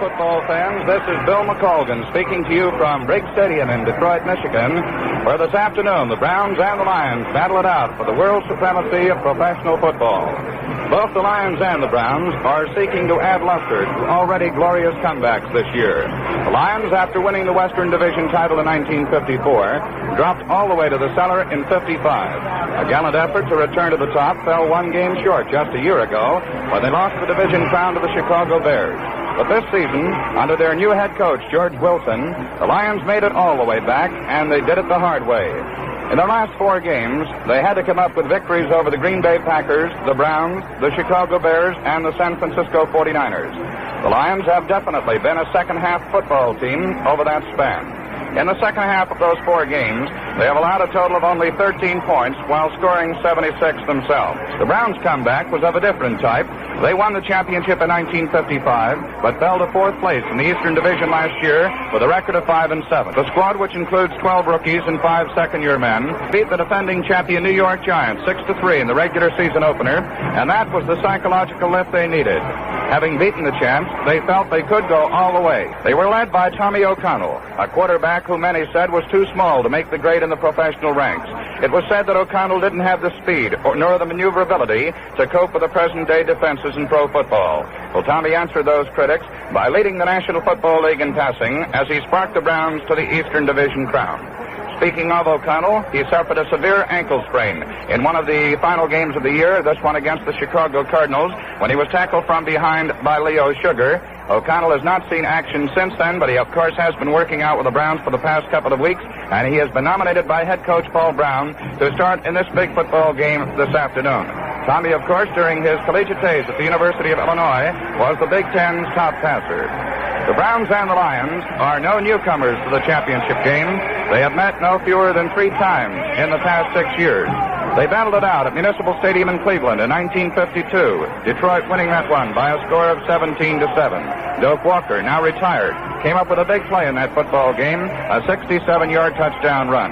Football fans, this is Bill McColgan speaking to you from Briggs Stadium in Detroit, Michigan, where this afternoon the Browns and the Lions battle it out for the world supremacy of professional football. Both the Lions and the Browns are seeking to add luster to already glorious comebacks this year. The Lions, after winning the Western Division title in 1954, dropped all the way to the cellar in 55. A gallant effort to return to the top fell one game short just a year ago when they lost the division crown to the Chicago Bears. But this season, under their new head coach, George Wilson, the Lions made it all the way back, and they did it the hard way. In their last 4 games, they had to come up with victories over the Green Bay Packers, the Browns, the Chicago Bears, and the San Francisco 49ers. The Lions have definitely been a second-half football team over that span. In the second half of those 4 games, they have allowed a total of only 13 points while scoring 76 themselves. The Browns' comeback was of a different type. They won the championship in 1955, but fell to 4th place in the Eastern Division last year with a record of 5-7. The squad, which includes 12 rookies and 5 second-year men, beat the defending champion New York Giants 6-3 in the regular season opener, and that was the psychological lift they needed. Having beaten the champs, they felt they could go all the way. They were led by Tommy O'Connell, a quarterback who many said was too small to make the grade in the professional ranks. It was said that O'Connell didn't have the speed nor the maneuverability to cope with the present-day defenses in pro football. Well, Tommy answered those critics by leading the National Football League in passing as he sparked the Browns to the Eastern Division crown. Speaking of O'Connell, he suffered a severe ankle sprain in one of the final games of the year, this one against the Chicago Cardinals, when he was tackled from behind by Leo Sugar. O'Connell has not seen action since then, but he, of course, has been working out with the Browns for the past couple of weeks, and he has been nominated by head coach Paul Brown to start in this big football game this afternoon. Tommy, of course, during his collegiate days at the University of Illinois, was the Big Ten's top passer. The Browns and the Lions are no newcomers to the championship game. They have met no fewer than 3 times in the past 6 years. They battled it out at Municipal Stadium in Cleveland in 1952, Detroit winning that one by a score of 17-7. Doak Walker, now retired, came up with a big play in that football game, a 67-yard touchdown run.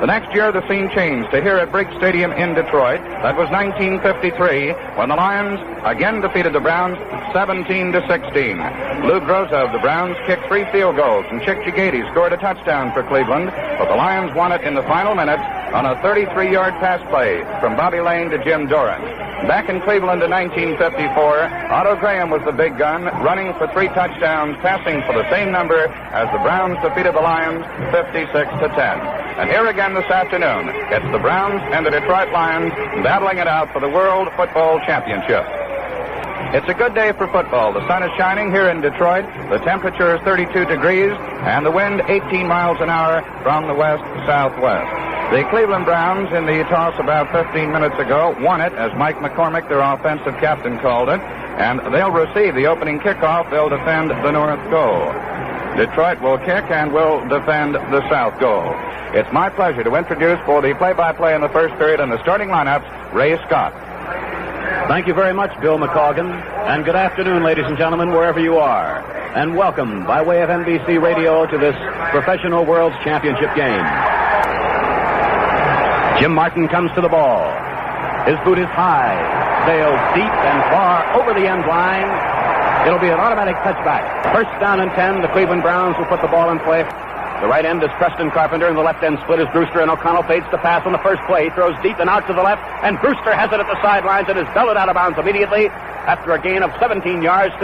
The next year, the scene changed to here at Briggs Stadium in Detroit. That was 1953, when the Lions again defeated the Browns 17-16. Lou Groza of the Browns kicked 3 field goals, and Chick Jagady scored a touchdown for Cleveland, but the Lions won it in the final minutes on a 33-yard pass play from Bobby Lane to Jim Doran. Back in Cleveland in 1954, Otto Graham was the big gun, running for 3 touchdowns, passing for the same number as the Browns defeated the Lions 56-10. And here again this afternoon, it's the Browns and the Detroit Lions battling it out for the World Football Championship. It's a good day for football. The sun is shining here in Detroit. The temperature is 32 degrees, and the wind 18 miles an hour from the west-southwest. The Cleveland Browns, in the toss about 15 minutes ago, won it, as Mike McCormick, their offensive captain, called it, and they'll receive the opening kickoff. They'll defend the north goal. Detroit will kick and will defend the south goal. It's my pleasure to introduce for the play-by-play in the first period and the starting lineups, Ray Scott. Thank you very much, Bill McColgan, and good afternoon, ladies and gentlemen, wherever you are, and welcome by way of NBC Radio to this professional World's Championship game. Jim Martin comes to the ball. His boot is high, sails deep and far over the end line. It'll be an automatic touchback. First down and 10, the Cleveland Browns will put the ball in play. The right end is Preston Carpenter, and the left end split is Brewster, and O'Connell fades to pass on the first play, throws deep and out to the left, and Brewster has it at the sidelines and is belted out of bounds immediately after a gain of 17 yards.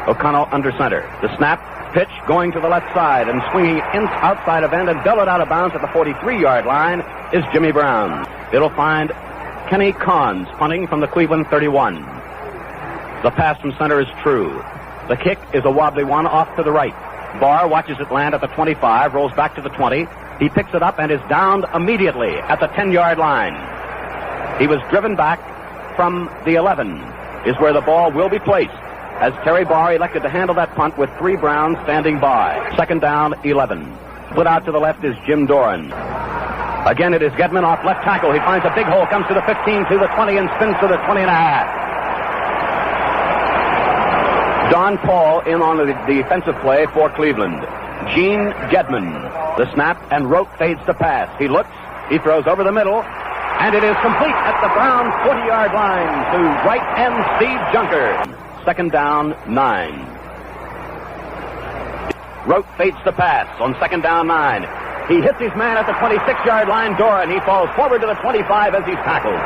O'Connell under center. The snap, pitch going to the left side and swinging outside of end and belted out of bounds at the 43-yard line is Jimmy Brown. It'll find Kenny Cons punting from the Cleveland 31. The pass from center is true. The kick is a wobbly one off to the right. Barr watches it land at the 25, rolls back to the 20, He picks it up and is downed immediately at the 10-yard line. He was driven back from the 11, is where the ball will be placed, as Terry Barr elected to handle that punt with 3 Browns standing by. Second down, 11. Split out to the left is Jim Doran. Again, it is Gedman off left tackle. He finds a big hole, comes to the 15, to the 20, and spins to the 20.5. Don Paul in on the defensive play for Cleveland. Gene Gedman. The snap, and Rote fades to pass. He looks, he throws over the middle, and it is complete at the Brown 40-yard line to right end Steve Junker. Second down, 9. Rote fades to pass on second down, 9. He hits his man at the 26-yard line, Doran. He falls forward to the 25 as he's tackled.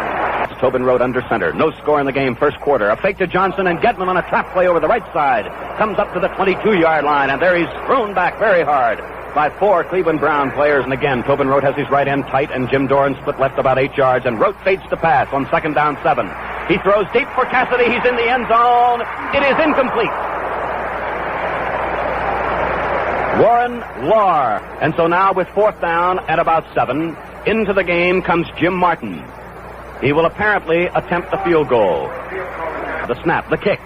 Tobin Rote under center. No score in the game, first quarter. A fake to Johnson, and Gedman on a trap play over the right side. Comes up to the 22-yard line, and there he's thrown back very hard by 4 Cleveland Brown players. And again, Tobin Rote has his right end tight, and Jim Doran split left about 8 yards, and Rote fades to pass on second down, 7. He throws deep for Cassidy. He's in the end zone. It is incomplete. Warren Lahr. And so now with fourth down at about 7, into the game comes Jim Martin. He will apparently attempt the field goal. The snap, the kick.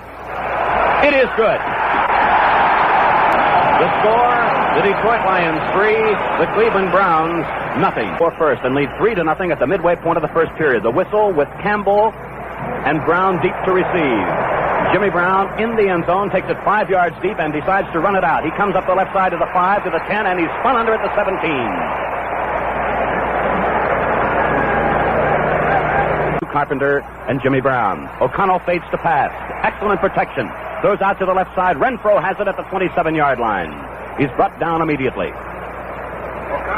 It is good. The score, the Detroit Lions 3, the Cleveland Browns nothing. For first and lead 3-0 at the midway point of the first period. The whistle with Campbell and Brown deep to receive. Jimmy Brown in the end zone, takes it 5 yards deep and decides to run it out. He comes up the left side to the 5, to the 10, and he's spun under at the 17. Carpenter and Jimmy Brown. O'Connell fades to pass. Excellent protection. Throws out to the left side. Renfro has it at the 27-yard line. He's brought down immediately.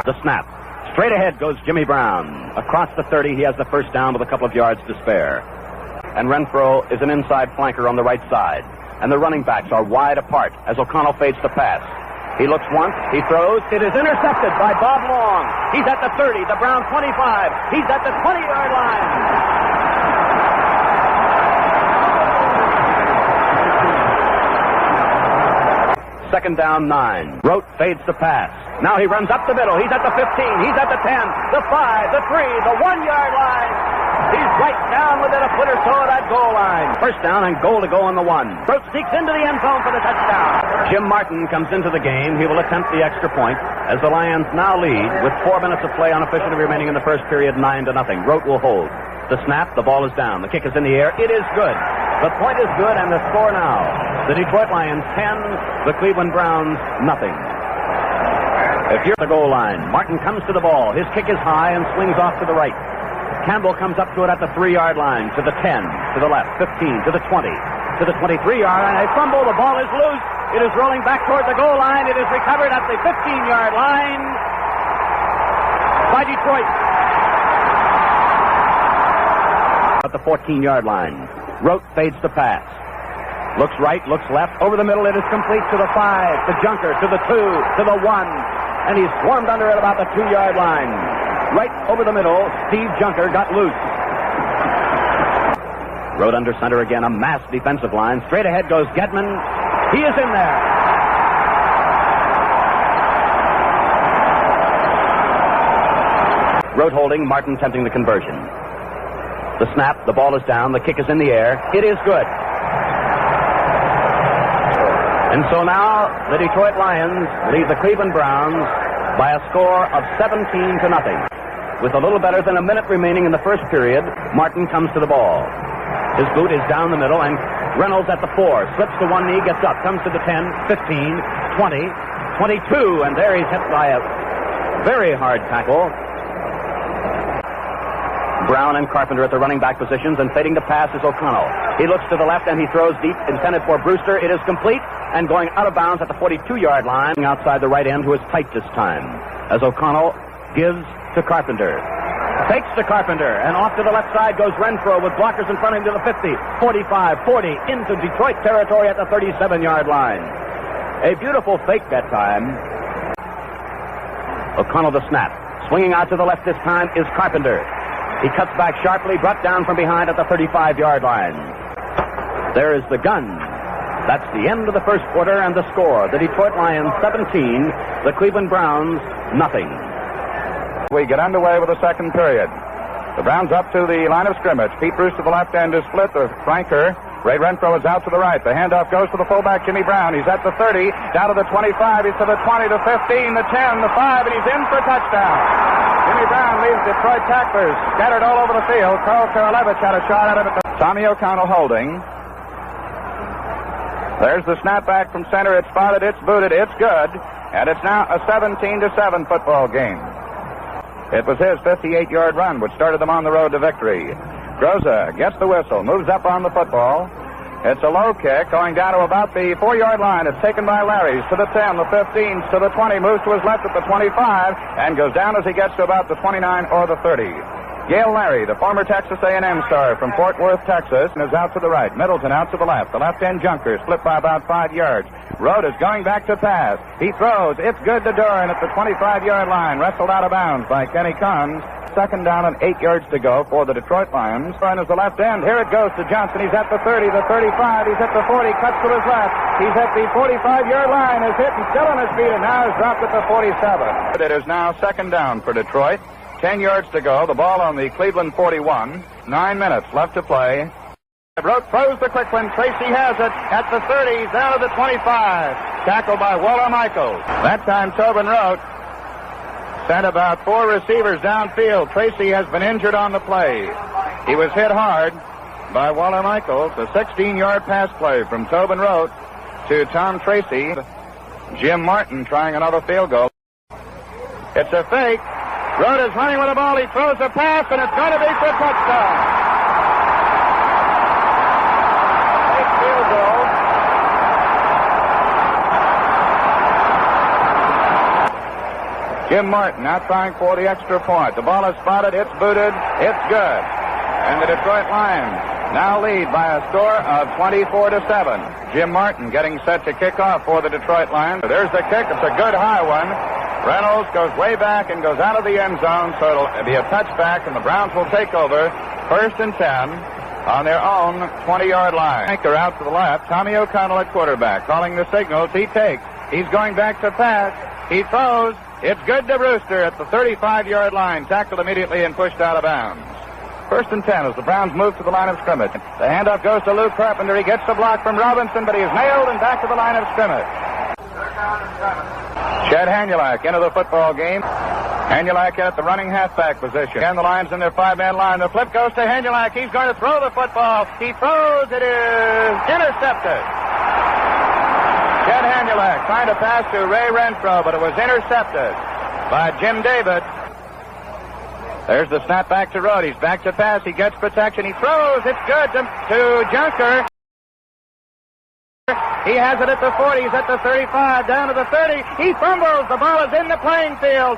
The snap. Straight ahead goes Jimmy Brown. Across the 30, he has the first down with a couple of yards to spare. And Renfro is an inside flanker on the right side. And the running backs are wide apart as O'Connell fades to pass. He looks once, he throws, it is intercepted by Bob Long. He's at the 30, the Brown 25. He's at the 20-yard line. Second down, 9. Rote fades to pass. Now he runs up the middle. He's at the 15. He's at the 10, the 5, the 3, the 1-yard line. He's right down within a foot or so of that goal line. First down and goal to go on the 1. Rote sneaks into the end zone for the touchdown. Jim Martin comes into the game. He will attempt the extra point as the Lions now lead with 4 minutes of play unofficially remaining in the first period, 9-0. Rote will hold. The snap, the ball is down. The kick is in the air. It is good. The point is good, and the score now. The Detroit Lions 10, the Cleveland Browns nothing. If you're at the goal line, Martin comes to the ball. His kick is high and swings off to the right. Campbell comes up to it at the 3-yard line, to the 10, to the left, 15, to the 20, to the 23-yard line. A fumble, the ball is loose. It is rolling back toward the goal line. It is recovered at the 15-yard line by Detroit. At the 14-yard line, Rote fades to pass. Looks right, looks left. Over the middle, it is complete to the 5, to Junker, to the 2, to the 1. And he's swarmed under at about the 2-yard line. Right over the middle, Steve Junker got loose. Rote under center again, a massed defensive line. Straight ahead goes Gedman. He is in there. Rote holding, Martin attempting the conversion. The snap, the ball is down, the kick is in the air. It is good. And so now the Detroit Lions lead the Cleveland Browns by a score of 17-0. With a little better than a minute remaining in the first period, Martin comes to the ball. His boot is down the middle, and Reynolds at the 4, slips to one knee, gets up, comes to the 10, 15, 20, 22, and there he's hit by a very hard tackle. Brown and Carpenter at the running back positions, and fading to pass is O'Connell. He looks to the left and he throws deep, intended for Brewster. It is complete and going out of bounds at the 42-yard line, outside the right end, who is tight this time, as O'Connell gives to Carpenter. Fakes to Carpenter, and off to the left side goes Renfro with blockers in front of him to the 50, 45, 40, into Detroit territory at the 37-yard line. A beautiful fake that time. O'Connell the snap. Swinging out to the left this time is Carpenter. He cuts back sharply, brought down from behind at the 35-yard line. There is the gun. That's the end of the first quarter and the score. The Detroit Lions 17, the Cleveland Browns nothing. We get underway with the second period. The Browns up to the line of scrimmage. Pete Bruce to the left end is split. The flanker, Ray Renfro, is out to the right. The handoff goes to the fullback, Jimmy Brown. He's at the 30, down to the 25. He's to the 20, the 15, the 10, the 5, and he's in for a touchdown. Jimmy Brown leaves Detroit tacklers scattered all over the field. Carl Karalevich had a shot at him. Tommy O'Connell holding. There's the snapback from center. It's spotted, it's booted, it's good. And it's now a 17-7 football game. It was his 58-yard run which started them on the road to victory. Groza gets the whistle, moves up on the football. It's a low kick going down to about the 4-yard line. It's taken by Larry's to the 10, the 15, to the 20, moves to his left at the 25, and goes down as he gets to about the 29 or the 30. Yale Larry, the former Texas A&M star from Fort Worth, Texas, is out to the right. Middleton out to the left. The left-end junker split by about 5 yards. Rote is going back to pass. He throws. It's good to Doran at the 25-yard line. Wrestled out of bounds by Kenny Cons. Second down and 8 yards to go for the Detroit Lions. Run is the left end. Here it goes to Johnson. He's at the 30, the 35. He's at the 40. Cuts to his left. He's at the 45-yard line. Is hit and still on his feet, and now is dropped at the 47. It is now second down for Detroit. 10 yards to go. The ball on the Cleveland 41. 9 minutes left to play. Rote throws the quick one. Tracy has it at the 30. Down to the 25. Tackled by Waller Michaels. That time Tobin Rote sent about 4 receivers downfield. Tracy has been injured on the play. He was hit hard by Waller Michaels. A 16-yard pass play from Tobin Rote to Tom Tracy. Jim Martin trying another field goal. It's a fake. Rote is running with the ball. He throws a pass, and it's going to be for a touchdown. Fake field goal. Jim Martin now trying for the extra point. The ball is spotted. It's booted. It's good. And the Detroit Lions now lead by a score of 24-7. Jim Martin getting set to kick off for the Detroit Lions. There's the kick. It's a good high one. Reynolds goes way back and goes out of the end zone, so it'll be a touchback, and the Browns will take over 1st and 10 on their own 20-yard line. Anchor out to the left. Tommy O'Connell at quarterback, calling the signals. He takes. He's going back to pass. He throws. It's good to Brewster at the 35-yard line, tackled immediately and pushed out of bounds. 1st and 10 as the Browns move to the line of scrimmage. The handoff goes to Lou Carpenter. He gets the block from Robinson, but he is nailed and back to the line of scrimmage. Chad Hanulak into the football game. Hanulak in at the running halfback position. And the Lions in their 5-man line. The flip goes to Hanulak. He's going to throw the football. He throws. It is intercepted. Chad Hanulak trying to pass to Ray Renfro, but it was intercepted by Jim David. There's the snap back to Rote. He's back to pass. He gets protection. He throws. It's good to Junker. He has it at the 40. He's at the 35. Down to the 30. He fumbles. The ball is in the playing field.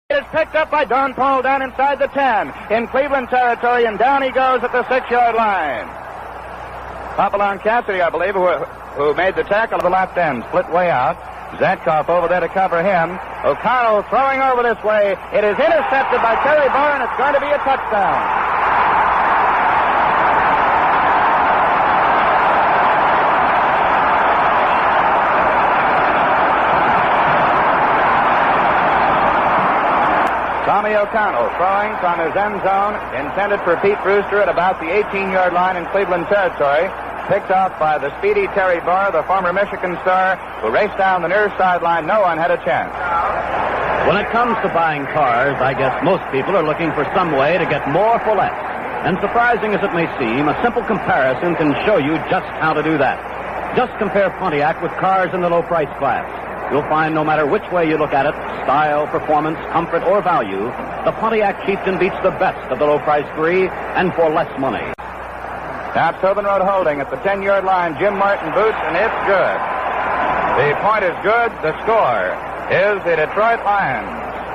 It is picked up by Don Paul down inside the 10 in Cleveland territory, and down he goes at the 6-yard line. Hopalong Cassidy, I believe, who made the tackle of the left end, split way out. Zatkoff over there to cover him. O'Connell throwing over this way. It is intercepted by Terry Barr, and it's going to be a touchdown. Tommy O'Connell throwing from his end zone, intended for Pete Brewster at about the 18-yard line in Cleveland territory. Picked off by the speedy Terry Barr, the former Michigan star, who raced down the near sideline. No one had a chance. When it comes to buying cars, I guess most people are looking for some way to get more for less. And surprising as it may seem, a simple comparison can show you just how to do that. Just compare Pontiac with cars in the low price class. You'll find no matter which way you look at it, style, performance, comfort, or value, the Pontiac Chieftain beats the best of the low price three, and for less money. Now Tobin Rote holding at the 10-yard line. Jim Martin boots, and it's good. The point is good. The score is the Detroit Lions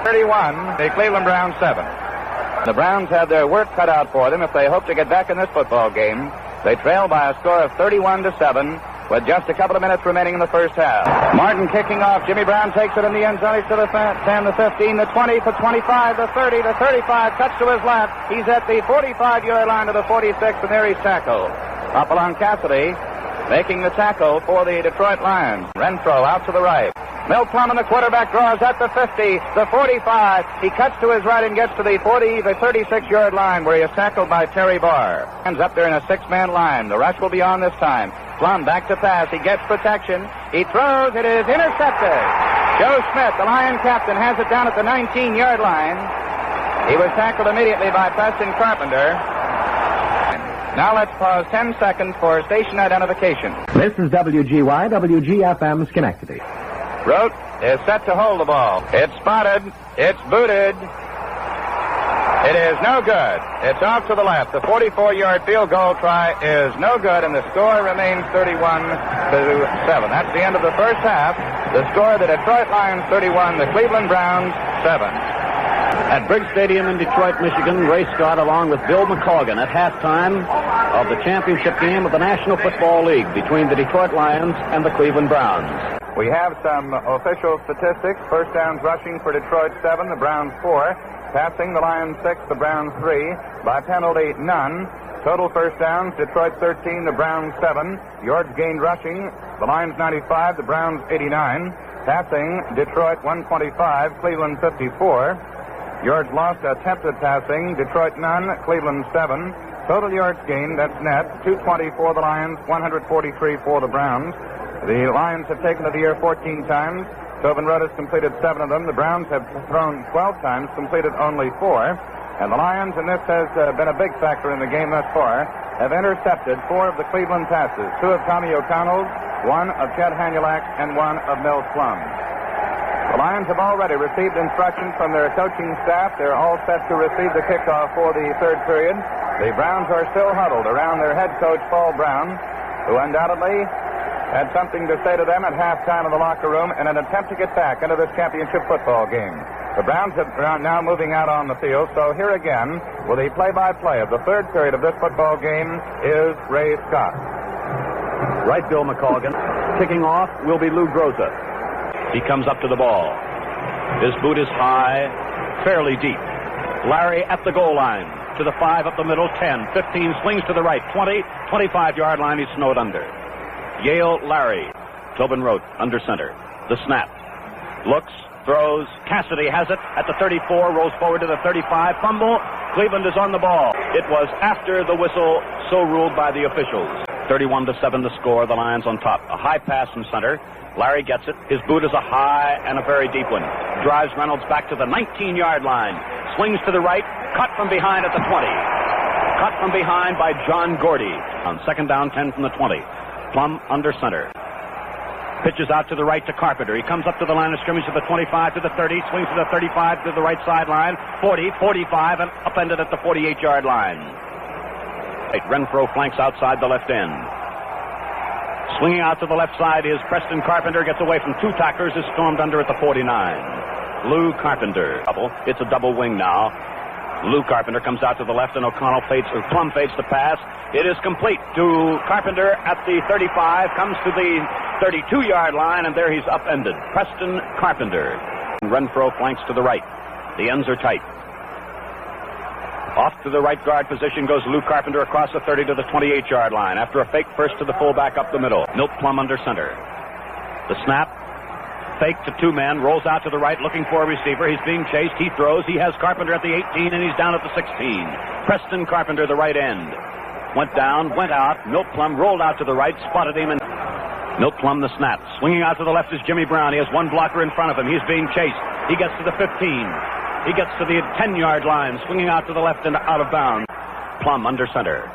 31, the Cleveland Browns 7. The Browns have their work cut out for them if they hope to get back in this football game. They trail by a score of 31-7. With just a couple of minutes remaining in the first half. Martin kicking off. Jimmy Brown takes it in the end zone. He's to the 10, the 15, the 20, the 25, the 30, the 35. Cuts to his left. He's at the 45-yard line to the 46, and there he's tackled. Hopalong Cassidy making the tackle for the Detroit Lions. Renfro out to the right. Milt Plum and the quarterback draws at the 50, the 45. He cuts to his right and gets to the 36-yard line where he is tackled by Terry Barr. Ends up there in a six-man line. The rush will be on this time. Plum back to pass. He gets protection. He throws. It is intercepted. Joe Schmidt, the Lion captain, has it down at the 19-yard line. He was tackled immediately by Preston Carpenter. Now let's pause 10 seconds for station identification. This is WGY, WGFM Schenectady. Rote is set to hold the ball. It's spotted. It's booted. It is no good. It's off to the left. The 44-yard field goal try is no good, and the score remains 31-7. That's the end of the first half. The score, the Detroit Lions 31, the Cleveland Browns 7. At Briggs Stadium in Detroit, Michigan, Ray Scott along with Bill McColgan at halftime of the championship game of the National Football League between the Detroit Lions and the Cleveland Browns. We have some official statistics. First downs rushing for Detroit 7, the Browns 4. Passing, the Lions 6, the Browns 3. By penalty, none. Total first downs, Detroit 13, the Browns 7. Yards gained rushing, the Lions 95, the Browns 89. Passing, Detroit 125, Cleveland 54. Yards lost attempted passing, Detroit none, Cleveland 7. Total yards gained, that's net, 220 for the Lions, 143 for the Browns. The Lions have taken to the air 14 times. Tobin Rote has completed 7 of them. The Browns have thrown 12 times, completed only 4. And the Lions, and this has been a big factor in the game thus far, have intercepted 4 of the Cleveland passes. 2 of Tommy O'Connell's, 1 of Chet Hanulak, and 1 of Milt Plum. The Lions have already received instructions from their coaching staff. They're all set to receive the kickoff for the third period. The Browns are still huddled around their head coach, Paul Brown, who undoubtedly had something to say to them at halftime in the locker room in an attempt to get back into this championship football game. The Browns are now moving out on the field, so here again, with the play-by-play of the third period of this football game, is Ray Scott. Right, Bill McColgan. Kicking off will be Lou Groza. He comes up to the ball. His boot is high, fairly deep. Larry at the goal line. To the 5 up the middle, 10, 15, swings to the right, 20, 25-yard line, he's snowed under. Yale Larry. Tobin Rote under center. The snap. Looks, throws. Cassidy has it at the 34, rolls forward to the 35. Fumble. Cleveland is on the ball. It was after the whistle, so ruled by the officials. 31-7 the score, the Lions on top. A high pass from center. Larry gets it. His boot is a high and a very deep one. Drives Reynolds back to the 19-yard line. Swings to the right. Cut from behind at the 20. Cut from behind by John Gordy. On second down, 10 from the 20. Plum under center. Pitches out to the right to Carpenter. He comes up to the line of scrimmage to the 25 to the 30. Swings to the 35 to the right sideline. 40, 45, and upended at the 48-yard line. Renfro flanks outside the left end. Swinging out to the left side is Preston Carpenter. Gets away from 2 tacklers. Is stormed under at the 49. Lou Carpenter. It's a double wing now. Lou Carpenter comes out to the left, and Plum fades the pass. It is complete to Carpenter at the 35. Comes to the 32-yard line, and there he's upended. Preston Carpenter. Renfro flanks to the right. The ends are tight. Off to the right guard position goes Lou Carpenter across the 30 to the 28-yard line. After a fake first to the fullback up the middle. Milt Plum under center. The snap. Fake to 2 men. Rolls out to the right looking for a receiver. He's being chased. He throws. He has Carpenter at the 18, and he's down at the 16. Preston Carpenter, the right end. Went down, went out. Milt Plum rolled out to the right, spotted him, and Milt Plum the snap. Swinging out to the left is Jimmy Brown. He has 1 blocker in front of him. He's being chased. He gets to the 15. He gets to the 10-yard line, swinging out to the left and out of bounds. Plum under center.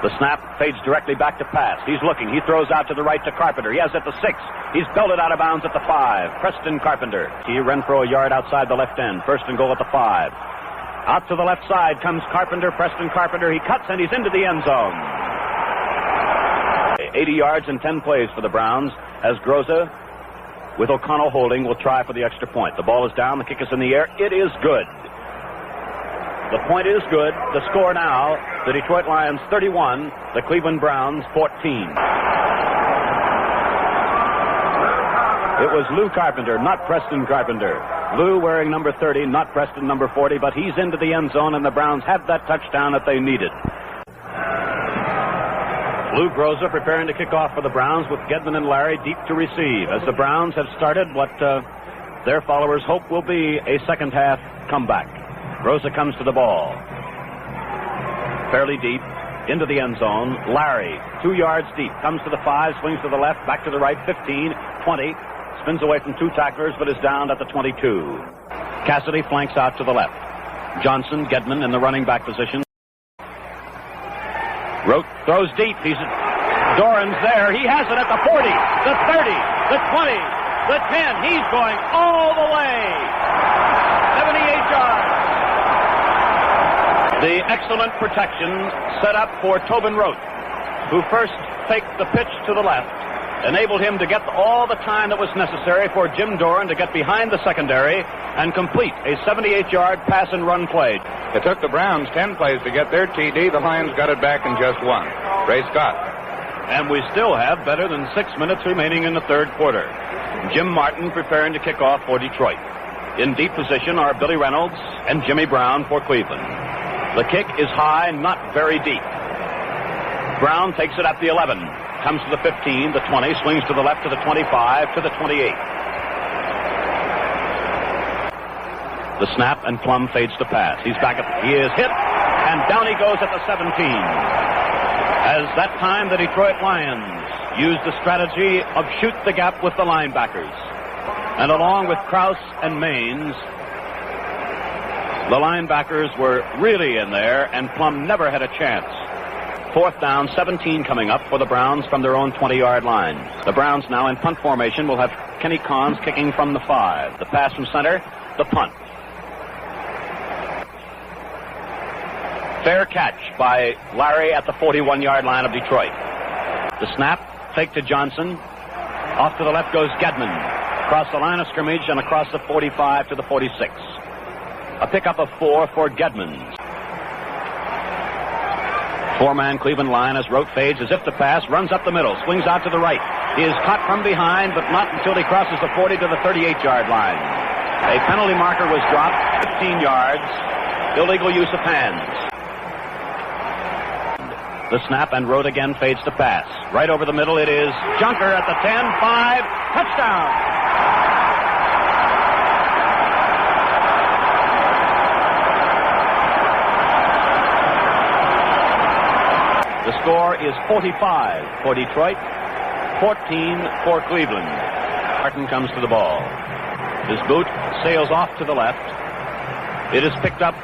The snap fades directly back to pass. He's looking. He throws out to the right to Carpenter. He has at the 6. He's belted out of bounds at the 5. Preston Carpenter. Renfro a yard outside the left end. First and goal at the 5. Out to the left side comes Carpenter. Preston Carpenter. He cuts and he's into the end zone. 80 yards and 10 plays for the Browns as Groza, with O'Connell holding, will try for the extra point. The ball is down. The kick is in the air. It is good. The point is good. The score now, the Detroit Lions 31, the Cleveland Browns 14. It was Lou Carpenter, not Preston Carpenter. Lou wearing number 30, not Preston number 40, but he's into the end zone, and the Browns have that touchdown that they needed. Lou Groza preparing to kick off for the Browns with Gedman and Larry deep to receive as the Browns have started what their followers hope will be a second half comeback. Groza comes to the ball. Fairly deep into the end zone. Larry, 2 yards deep, comes to the 5, swings to the left, back to the right, 15, 20, spins away from 2 tacklers, but is down at the 22. Cassidy flanks out to the left. Johnson, Gedman in the running back position. Rote throws deep. Doran's there. He has it at the 40, the 30, the 20, the 10. He's going all the way. 78 yards. The excellent protection set up for Tobin Rote, who first faked the pitch to the left, enabled him to get all the time that was necessary for Jim Doran to get behind the secondary and complete a 78-yard pass and run play. It took the Browns 10 plays to get their TD. The Lions got it back in just 1. Ray Scott. And we still have better than 6 minutes remaining in the third quarter. Jim Martin preparing to kick off for Detroit. In deep position are Billy Reynolds and Jimmy Brown for Cleveland. The kick is high, not very deep. Brown takes it at the 11. Comes to the 15, the 20, swings to the left to the 25, to the 28. The snap, and Plum fades to pass. He is hit, and down he goes at the 17. As that time, the Detroit Lions used the strategy of shoot the gap with the linebackers. And along with Krause and Maines, the linebackers were really in there, and Plum never had a chance. 4th down, 17 coming up for the Browns from their own 20-yard line. The Browns now in punt formation will have Kenny Cons kicking from the 5. The pass from center, the punt. Fair catch by Larry at the 41-yard line of Detroit. The snap, fake to Johnson. Off to the left goes Gedman. Across the line of scrimmage and across the 45 to the 46. A pickup of 4 for Gedman. 4-man Cleveland line as Rote fades as if to pass, runs up the middle, swings out to the right. He is caught from behind, but not until he crosses the 40 to the 38-yard line. A penalty marker was dropped, 15 yards, illegal use of hands. The snap, and Rote again fades to pass. Right over the middle it is Junker at the 10, 5, touchdown! The score is 45 for Detroit, 14 for Cleveland. Martin comes to the ball. His boot sails off to the left. It is picked up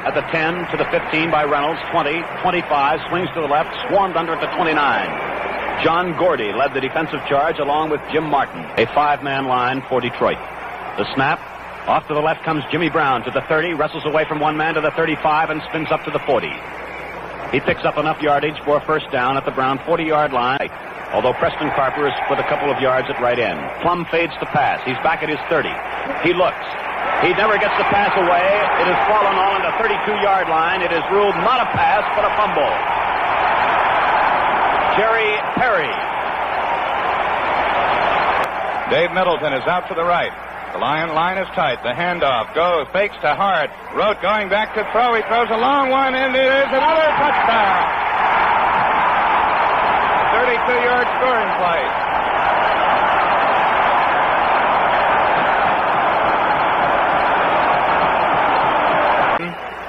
at the 10 to the 15 by Reynolds, 20, 25, swings to the left, swarmed under at the 29. John Gordy led the defensive charge along with Jim Martin, a 5-man line for Detroit. The snap, off to the left comes Jimmy Brown to the 30, wrestles away from one man to the 35 and spins up to the 40. He picks up enough yardage for a first down at the Brown 40-yard line, although Preston Carper is with a couple of yards at right end. Plum fades to pass. He's back at his 30. He looks. He never gets the pass away. It has fallen on the 32-yard line. It is ruled not a pass, but a fumble. Jerry Perry. Dave Middleton is out to the right. The Lion line is tight. The handoff goes, fakes to Hart. Rote going back to throw. He throws a long one, and it is another touchdown. 32-yard scoring play.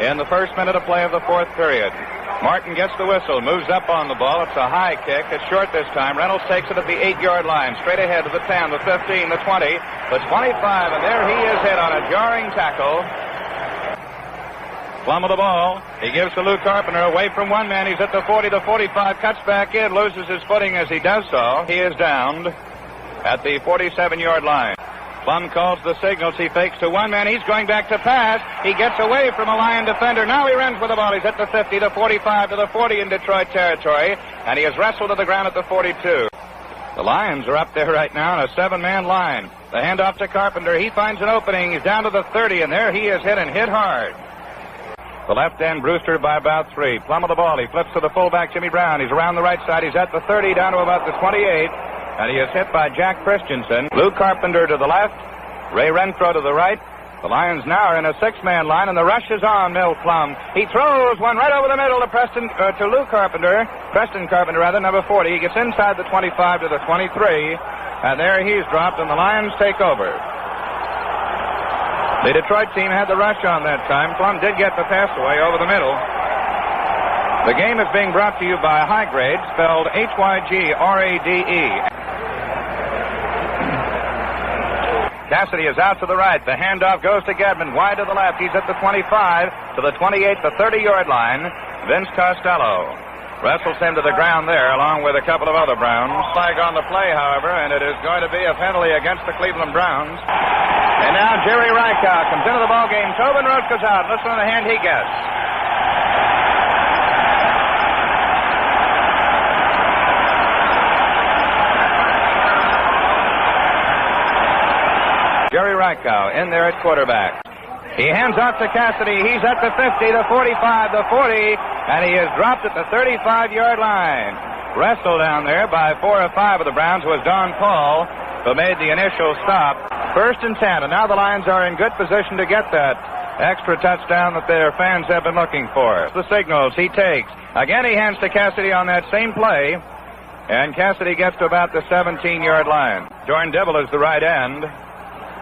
In the first minute of play of the fourth period, Martin gets the whistle, moves up on the ball. It's a high kick. It's short this time. Reynolds takes it at the 8-yard line, straight ahead to the 10, the 15, the 20, the 25, and there he is hit on a jarring tackle. Plum of the ball. He gives to Lou Carpenter away from one man. He's at the 40, the 45, cuts back in, loses his footing as he does so. He is downed at the 47-yard line. Plum calls the signals. He fakes to one man. He's going back to pass. He gets away from a Lion defender. Now he runs with the ball. He's at the 50, the 45, to the 40 in Detroit territory, and he is wrestled to the ground at the 42. The Lions are up there right now in a 7-man line. The handoff to Carpenter. He finds an opening. He's down to the 30, and there he is hit, and hit hard. The left end, Brewster by about 3. Plum of the ball. He flips to the fullback, Jimmy Brown. He's around the right side. He's at the 30, down to about the 28. And he is hit by Jack Christensen. Lou Carpenter to the left. Ray Renfro to the right. The Lions now are in a six-man line, and the rush is on Mill Plum. He throws one right over the middle to Preston Carpenter, number 40. He gets inside the 25 to the 23, and there he's dropped, and the Lions take over. The Detroit team had the rush on that time. Plum did get the pass away over the middle. The game is being brought to you by High Grade, spelled Hygrade. Cassidy is out to the right. The handoff goes to Gedman. Wide to the left. He's at the 25, to the 28, the 30-yard line. Vince Costello wrestles him to the ground there, along with a couple of other Browns. Flag on the play, however, and it is going to be a penalty against the Cleveland Browns. And now Jerry Rykow comes into the ballgame. Tobin Rote goes out. Listen to the hand he gets. Jerry Rykow in there at quarterback. He hands off to Cassidy. He's at the 50, the 45, the 40, and he is dropped at the 35-yard line. Wrestled down there by 4 or 5 of the Browns was Don Paul, who made the initial stop. 1st and 10, and now the Lions are in good position to get that extra touchdown that their fans have been looking for. The signals he takes. Again, he hands to Cassidy on that same play, and Cassidy gets to about the 17-yard line. Jordan Dibble is the right end.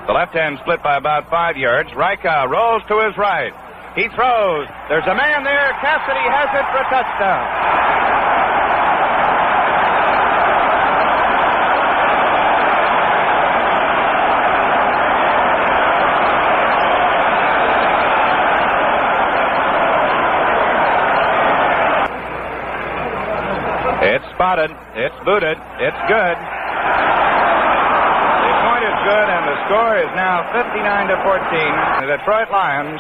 The left hand split by about 5 yards. Rykow rolls to his right. He throws. There's a man there. Cassidy has it for a touchdown. It's spotted. It's booted. It's good. Good, and the score is now 59-14. The Detroit Lions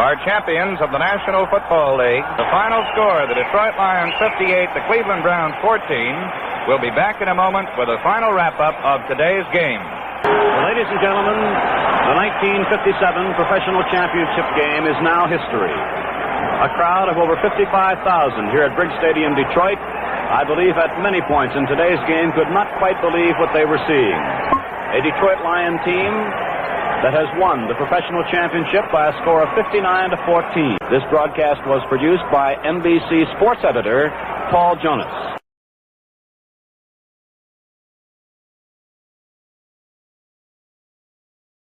are champions of the National Football League. The final score, the Detroit Lions 58, the Cleveland Browns 14. We'll be back in a moment with a final wrap-up of today's game. Well, ladies and gentlemen, the 1957 Professional Championship game is now history. A crowd of over 55,000 here at Briggs Stadium, Detroit, I believe at many points in today's game could not quite believe what they were seeing. A Detroit Lion team that has won the professional championship by a score of 59-14. This broadcast was produced by NBC sports editor Paul Jonas.